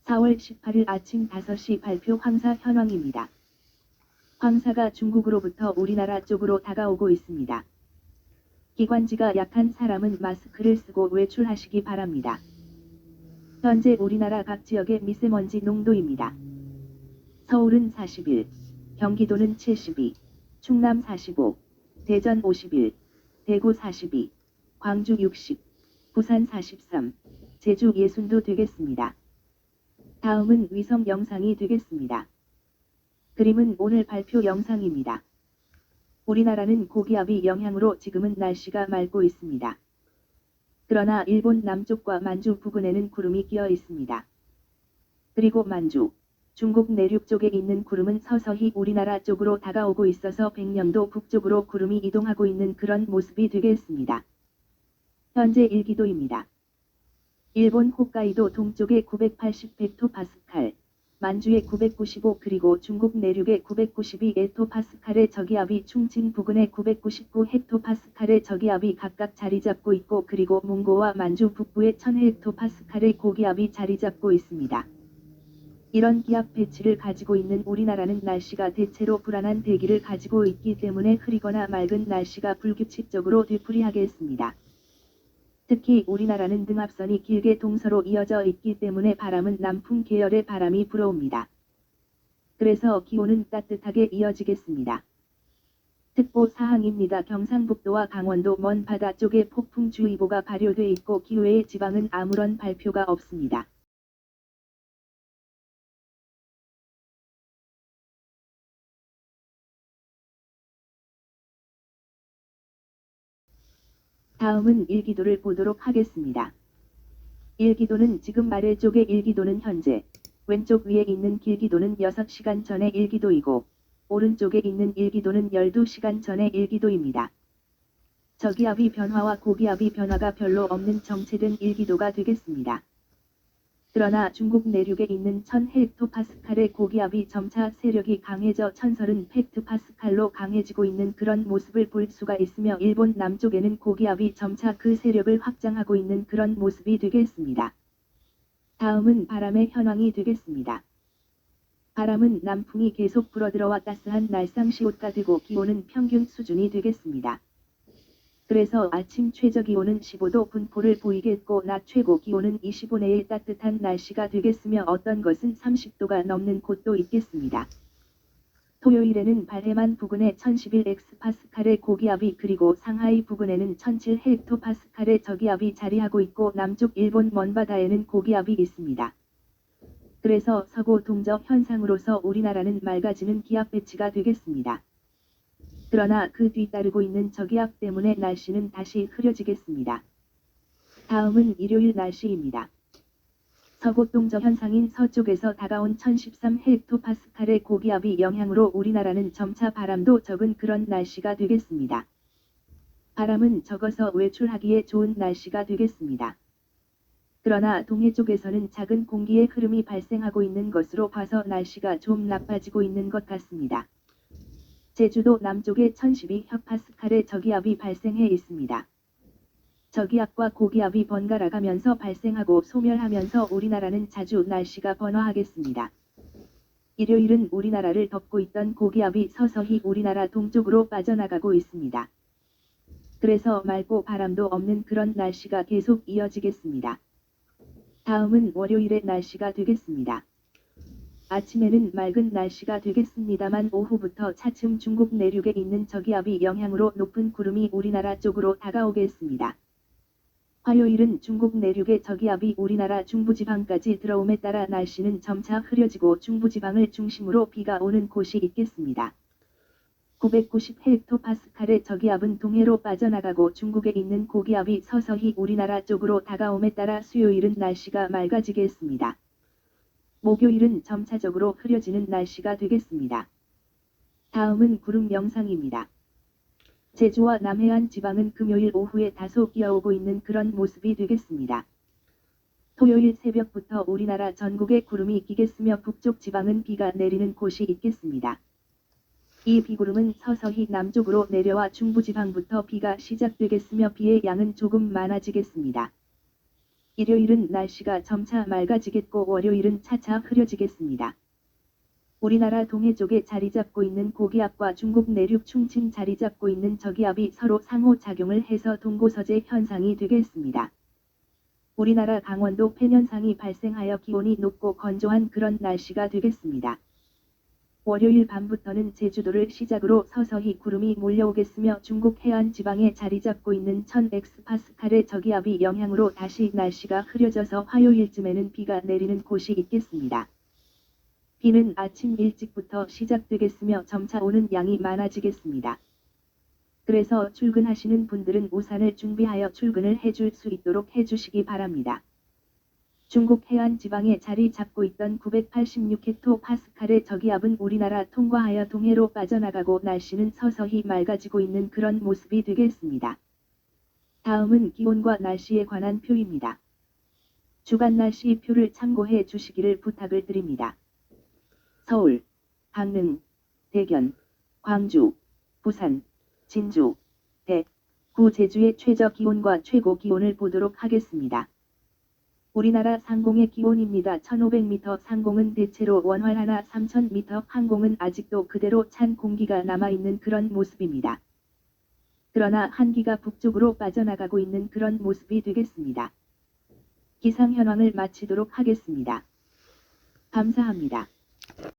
4월 18일 아침 5시 발표 황사 현황입니다. 황사가 중국으로부터 우리나라 쪽으로 다가오고 있습니다. 기관지가 약한 사람은 마스크를 쓰고 외출하시기 바랍니다. 현재 우리나라 각 지역의 미세먼지 농도입니다. 서울은 41, 경기도는 72, 충남 45, 대전 51, 대구 42, 광주 60, 부산 43, 제주 60도 되겠습니다. 다음은 위성 영상이 되겠습니다. 그림은 오늘 발표 영상입니다. 우리나라는 고기압의 영향으로 지금은 날씨가 맑고 있습니다. 그러나 일본 남쪽과 만주 부근에는 구름이 끼어 있습니다. 그리고 만주, 중국 내륙 쪽에 있는 구름은 서서히 우리나라 쪽으로 다가오고 있어서 백령도 북쪽으로 구름이 이동하고 있는 그런 모습이 되겠습니다. 현재 일기도입니다. 일본 홋카이도 동쪽에 980 헥토파스칼, 만주에 995 그리고 중국 내륙에 992 헥토파스칼의 저기압이 충칭 부근에 999 헥토파스칼의 저기압이 각각 자리잡고 있고 그리고 몽고와 만주 북부에 1000 헥토파스칼의 고기압이 자리잡고 있습니다. 이런 기압 배치를 가지고 있는 우리나라는 날씨가 대체로 불안한 대기를 가지고 있기 때문에 흐리거나 맑은 날씨가 불규칙적으로 되풀이하겠습니다. 특히 우리나라는 등압선이 길게 동서로 이어져 있기 때문에 바람은 남풍 계열의 바람이 불어옵니다. 그래서 기온은 따뜻하게 이어지겠습니다. 특보 사항입니다. 경상북도와 강원도 먼 바다 쪽에 폭풍주의보가 발효돼 있고 기외의 지방은 아무런 발표가 없습니다. 다음은 일기도를 보도록 하겠습니다. 일기도는 지금 아래쪽의 일기도는 현재, 왼쪽 위에 있는 길기도는 6시간 전의 일기도이고, 오른쪽에 있는 일기도는 12시간 전의 일기도입니다. 저기압의 변화와 고기압의 변화가 별로 없는 정체된 일기도가 되겠습니다. 그러나 중국 내륙에 있는 1000 헥토파스칼의 고기압이 점차 세력이 강해져 1030 헥토파스칼로 강해지고 있는 그런 모습을 볼 수가 있으며 일본 남쪽에는 고기압이 점차 그 세력을 확장하고 있는 그런 모습이 되겠습니다. 다음은 바람의 현황이 되겠습니다. 바람은 남풍이 계속 불어들어와 따스한 날상시옷가 되고 기온은 평균 수준이 되겠습니다. 그래서 아침 최저기온은 15도 분포를 보이겠고 낮 최고기온은 25 내의 따뜻한 날씨가 되겠으며 어떤 것은 30도가 넘는 곳도 있겠습니다. 토요일에는 발해만 부근에 1011 엑스파스칼의 고기압이 그리고 상하이 부근에는 1007 헥토파스칼의 저기압이 자리하고 있고 남쪽 일본 먼바다에는 고기압이 있습니다. 그래서 서고 동적 현상으로서 우리나라는 맑아지는 기압 배치가 되겠습니다. 그러나 그 뒤따르고 있는 저기압 때문에 날씨는 다시 흐려지겠습니다. 다음은 일요일 날씨입니다. 서고동저 현상인 서쪽에서 다가온 1013 헥토파스칼의 고기압의 영향으로 우리나라는 점차 바람도 적은 그런 날씨가 되겠습니다. 바람은 적어서 외출하기에 좋은 날씨가 되겠습니다. 그러나 동해 쪽에서는 작은 공기의 흐름이 발생하고 있는 것으로 봐서 날씨가 좀 나빠지고 있는 것 같습니다. 제주도 남쪽에 1012 헥토파스칼의 저기압이 발생해 있습니다. 저기압과 고기압이 번갈아 가면서 발생하고 소멸하면서 우리나라는 자주 날씨가 번화하겠습니다. 일요일은 우리나라를 덮고 있던 고기압이 서서히 우리나라 동쪽으로 빠져나가고 있습니다. 그래서 맑고 바람도 없는 그런 날씨가 계속 이어지겠습니다. 다음은 월요일의 날씨가 되겠습니다. 아침에는 맑은 날씨가 되겠습니다만 오후부터 차츰 중국 내륙에 있는 저기압의 영향으로 높은 구름이 우리나라 쪽으로 다가오겠습니다. 화요일은 중국 내륙의 저기압이 우리나라 중부지방까지 들어옴에 따라 날씨는 점차 흐려지고 중부지방을 중심으로 비가 오는 곳이 있겠습니다. 990 헥토파스칼의 저기압은 동해로 빠져나가고 중국에 있는 고기압이 서서히 우리나라 쪽으로 다가옴에 따라 수요일은 날씨가 맑아지겠습니다. 목요일은 점차적으로 흐려지는 날씨가 되겠습니다. 다음은 구름 영상입니다. 제주와 남해안 지방은 금요일 오후에 다소 끼어오고 있는 그런 모습이 되겠습니다. 토요일 새벽부터 우리나라 전국에 구름이 끼겠으며 북쪽 지방은 비가 내리는 곳이 있겠습니다. 이 비구름은 서서히 남쪽으로 내려와 중부지방부터 비가 시작되겠으며 비의 양은 조금 많아지겠습니다. 일요일은 날씨가 점차 맑아지겠고 월요일은 차차 흐려지겠습니다. 우리나라 동해 쪽에 자리 잡고 있는 고기압과 중국 내륙 충칭 자리 잡고 있는 저기압이 서로 상호작용을 해서 동고서재 현상이 되겠습니다. 우리나라 강원도 폐년상이 발생하여 기온이 높고 건조한 그런 날씨가 되겠습니다. 월요일 밤부터는 제주도를 시작으로 서서히 구름이 몰려오겠으며 중국 해안 지방에 자리 잡고 있는 1000헥스파스칼의 저기압이 영향으로 다시 날씨가 흐려져서 화요일쯤에는 비가 내리는 곳이 있겠습니다. 비는 아침 일찍부터 시작되겠으며 점차 오는 양이 많아지겠습니다. 그래서 출근하시는 분들은 우산을 준비하여 출근을 해줄 수 있도록 해주시기 바랍니다. 중국 해안 지방에 자리 잡고 있던 986헥토파스칼의 저기압은 우리나라 통과하여 동해로 빠져나가고 날씨는 서서히 맑아지고 있는 그런 모습이 되겠습니다. 다음은 기온과 날씨에 관한 표입니다. 주간 날씨 표를 참고해 주시기를 부탁을 드립니다. 서울, 강릉, 대견, 광주, 부산, 진주, 대구, 제주의 최저 기온과 최고 기온을 보도록 하겠습니다. 우리나라 상공의 기온입니다. 1500m 상공은 대체로 원활하나 3000m 항공은 아직도 그대로 찬 공기가 남아있는 그런 모습입니다. 그러나 한기가 북쪽으로 빠져나가고 있는 그런 모습이 되겠습니다. 기상 현황을 마치도록 하겠습니다. 감사합니다.